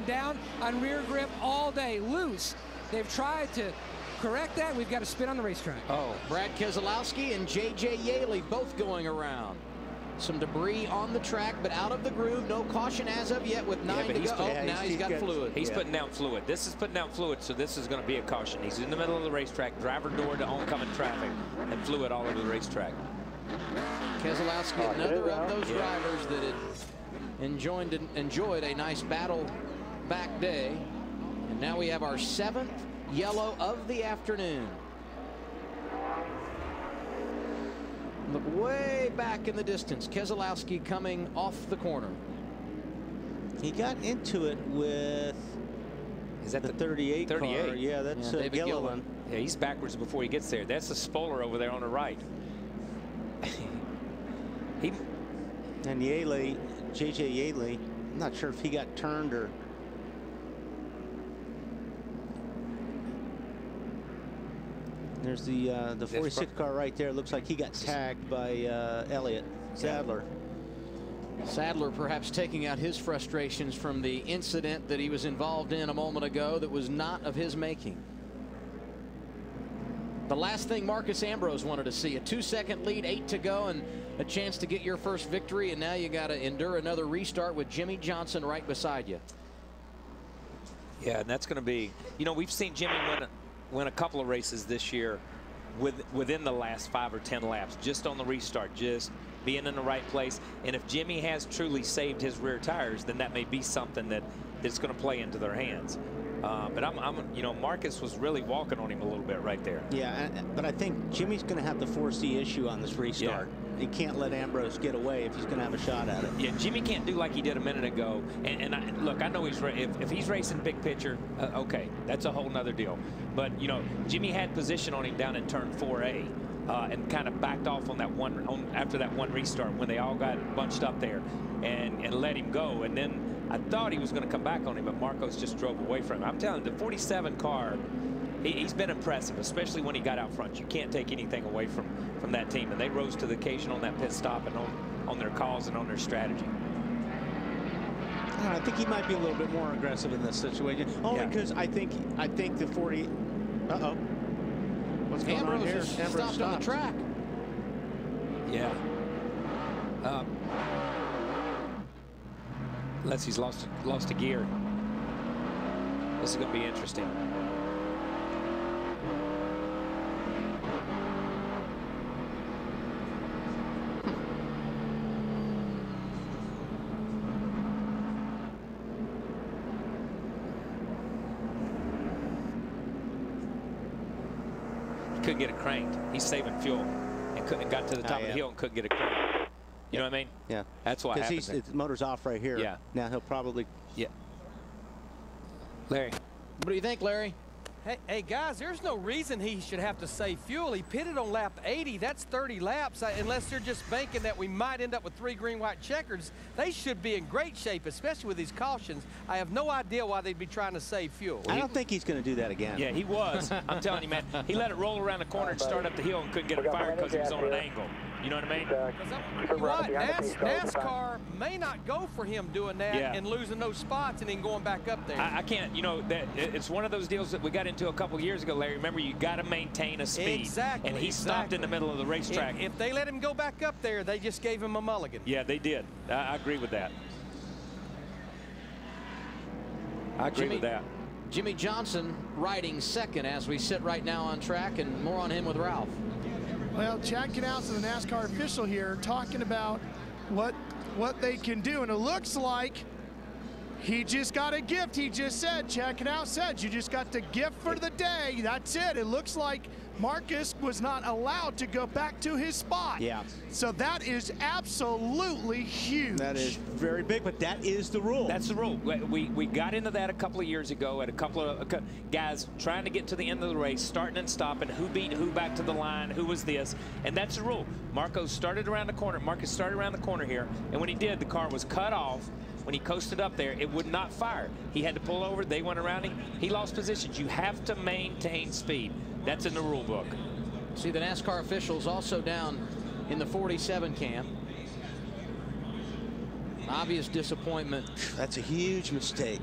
down on rear grip all day, loose. They've tried to correct that. We've got to spin on the racetrack. Oh, Brad Keselowski and J.J. Yaley both going around. Some debris on the track, but out of the groove. No caution as of yet with 9 to go. Now he's got fluid. He's putting out fluid. This is putting out fluid, so this is going to be a caution. He's in the middle of the racetrack, driver door to oncoming traffic, and fluid all over the racetrack. Keselowski, another of those drivers that had enjoyed a nice battle-back day. And now we have our 7th yellow of the afternoon. Look way back in the distance. Keselowski coming off the corner. He got into it with, is that the 38 car? Yeah, that's Gilliland. Yeah, he's backwards before he gets there. That's the spoiler over there on the right. And Yaley, J.J. Yaley, I'm not sure if he got turned or. There's the 46 car right there. Looks like he got tagged by Elliott Sadler. Sadler perhaps taking out his frustrations from the incident that he was involved in a moment ago that was not of his making. The last thing Marcus Ambros wanted to see, a 2-second lead, 8 to go, and a chance to get your first victory, and now you got to endure another restart with Jimmie Johnson right beside you. Yeah, and that's going to be, you know, we've seen Jimmie win a couple of races this year within the last 5 or 10 laps, just on the restart, just being in the right place. And if Jimmie has truly saved his rear tires, then that may be something that's going to play into their hands. But you know, Marcus was really walking on him a little bit right there. Yeah, but I think Jimmie's going to have to force the issue on this restart. Yeah. He can't let Ambros get away if he's going to have a shot at it. Yeah, Jimmie can't do like he did a minute ago. And look, I know he's if he's racing big picture, okay, that's a whole nother deal. But you know, Jimmie had position on him down in turn 4A. And kind of backed off on that after that one restart when they all got bunched up there and let him go. And then I thought he was going to come back on him, but Marcos just drove away from him. I'm telling you, the 47 car, he's been impressive, especially when he got out front. You can't take anything away from that team. And they rose to the occasion on that pit stop and on their calls and on their strategy. I think he might be a little bit more aggressive in this situation. Only because I think the 40. Uh-oh. What's going on here? Ambros stopped on the track. Yeah. Unless he's lost a gear. This is going to be interesting. Couldn't get it cranked. He's saving fuel and got to the top of the hill and couldn't get it cranked. You know what I mean? Yeah. That's what happened. Because his motor's off right here. Yeah. Now he'll probably. Yeah. Larry. What do you think, Larry? Hey, guys, there's no reason he should have to save fuel. He pitted on lap 80. That's 30 laps. Unless they're just banking that we might end up with 3 green, white checkers, they should be in great shape, especially with these cautions. I have no idea why they'd be trying to save fuel. I don't think he's going to do that again. Yeah, he was. I'm telling you, man. He let it roll around the corner and start up the hill and couldn't get it fired because he was on an angle. You know what I mean? NASCAR may not go for him doing that and losing those spots and then going back up there. I can't, you know, it's one of those deals that we got into a couple years ago, Larry. Remember, you got to maintain a speed. Exactly. And he stopped in the middle of the racetrack. If they let him go back up there, they just gave him a mulligan. Yeah, they did. I agree with that. I agree with that. Jimmie Johnson riding second as we sit right now on track, and more on him with Ralph. Well, Chad Knaus, the NASCAR official here, talking about what they can do, and it looks like he just got a gift. He just said, Chad Knaus said, you just got the gift for the day. That's it. It looks like Marcus was not allowed to go back to his spot. Yeah. So that is absolutely huge. That is very big, but that is the rule. That's the rule. We got into that a couple of years ago at a couple of guys trying to get to the end of the race, starting and stopping, who beat who back to the line, who was this, and that's the rule. Marcus started around the corner here, and when he did, the car was cut off. When he coasted up there, it would not fire. He had to pull over. They went around him. He lost positions. You have to maintain speed. That's in the rule book. See the NASCAR officials also down in the 47 camp. Obvious disappointment. That's a huge mistake.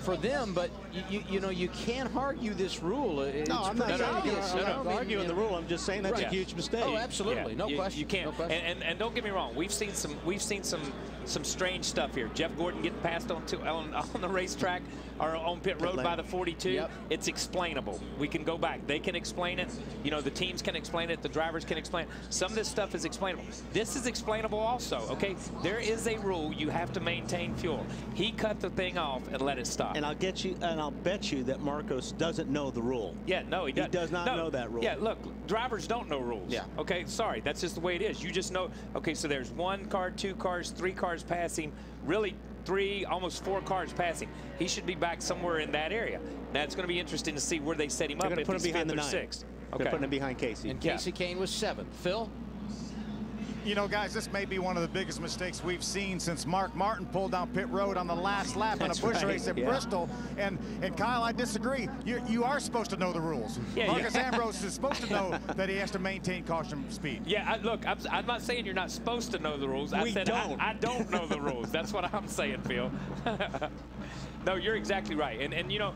for them, but you know, you can't argue this rule. It's no, I'm not arguing the rule. I'm just saying that's a huge mistake. Oh, absolutely, no question. You can't. No question. And don't get me wrong, we've seen some strange stuff here. Jeff Gordon getting passed on the racetrack or on pit road by the 42. Yep. It's explainable. We can go back. They can explain it. You know, the teams can explain it. The drivers can explain it. Some of this stuff is explainable. This is explainable also, okay? There is a rule. You have to maintain fuel. He cut the thing off and let it stop. And I'll bet you that Marcos doesn't know the rule. Yeah, no, he doesn't. He does not know that rule. Yeah, look, drivers don't know rules. Yeah. Okay, sorry, that's just the way it is. You just know, okay, so there's 1 car, 2 cars, 3 cars passing, really 3, almost 4 cars passing. He should be back somewhere in that area. Now, it's going to be interesting to see where they set him up if he's 5th or 6th. Okay. They're putting him behind Casey. And Casey Kane was 7th. Phil? You know, guys, this may be one of the biggest mistakes we've seen since Mark Martin pulled down pit road on the last lap in a Busch race at Bristol. And Kyle, I disagree. You are supposed to know the rules. Yeah, Marcus Ambros is supposed to know that he has to maintain caution speed. Yeah, look, I'm not saying you're not supposed to know the rules. I said I don't know the rules. That's what I'm saying, Phil. No, you're exactly right. And you know,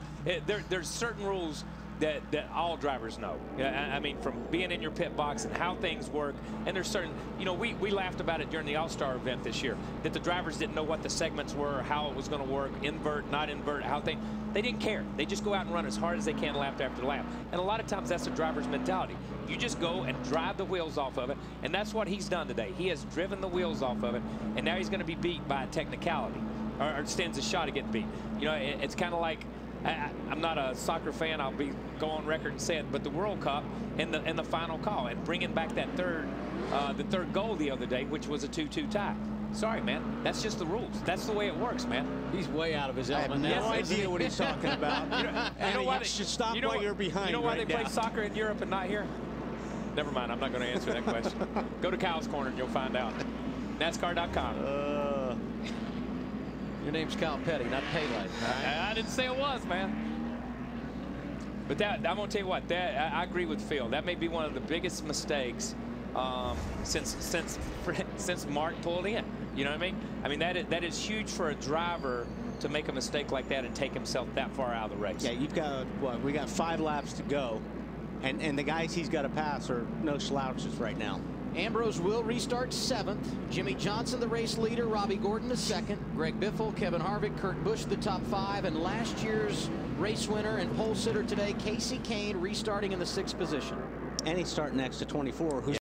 there's certain rules that all drivers know. I mean, from being in your pit box and how things work. And there's certain, you know, we laughed about it during the All-Star event this year, that the drivers didn't know what the segments were, or how it was going to work, invert, not invert, how they didn't care. They just go out and run as hard as they can lap after lap. And a lot of times that's the driver's mentality. You just go and drive the wheels off of it, and that's what he's done today. He has driven the wheels off of it, and now he's going to be beat by a technicality, or stands a shot to get beat. You know, it's kind of like, I'm not a soccer fan. I'll go on record and say it, but the World Cup in the final call and bringing back that the third goal the other day, which was a 2-2 tie. Sorry, man. That's just the rules. That's the way it works, man. He's way out of his element. I have no idea what he's talking about. You know why they should stop while you're behind. You know why they play soccer in Europe and not here? Never mind. I'm not going to answer that question. Go to Kyle's Corner and you'll find out. NASCAR.com. Your name's Kyle Petty, not Pele. I didn't say it was, man. But I'm going to tell you what, I agree with Phil. That may be one of the biggest mistakes since Mart pulled in. You know what I mean? I mean, that is huge for a driver to make a mistake like that and take himself that far out of the race. Yeah, you've got, what, we got 5 laps to go. And the guys he's got to pass are no slouches right now. Ambros will restart 7th. Jimmy Johnson, the race leader. Robbie Gordon, the 2nd. Greg Biffle, Kevin Harvick, Kurt Busch, the top 5. And last year's race winner and pole sitter today, Casey Kane, restarting in the 6th position. And he's starting next to 24, who's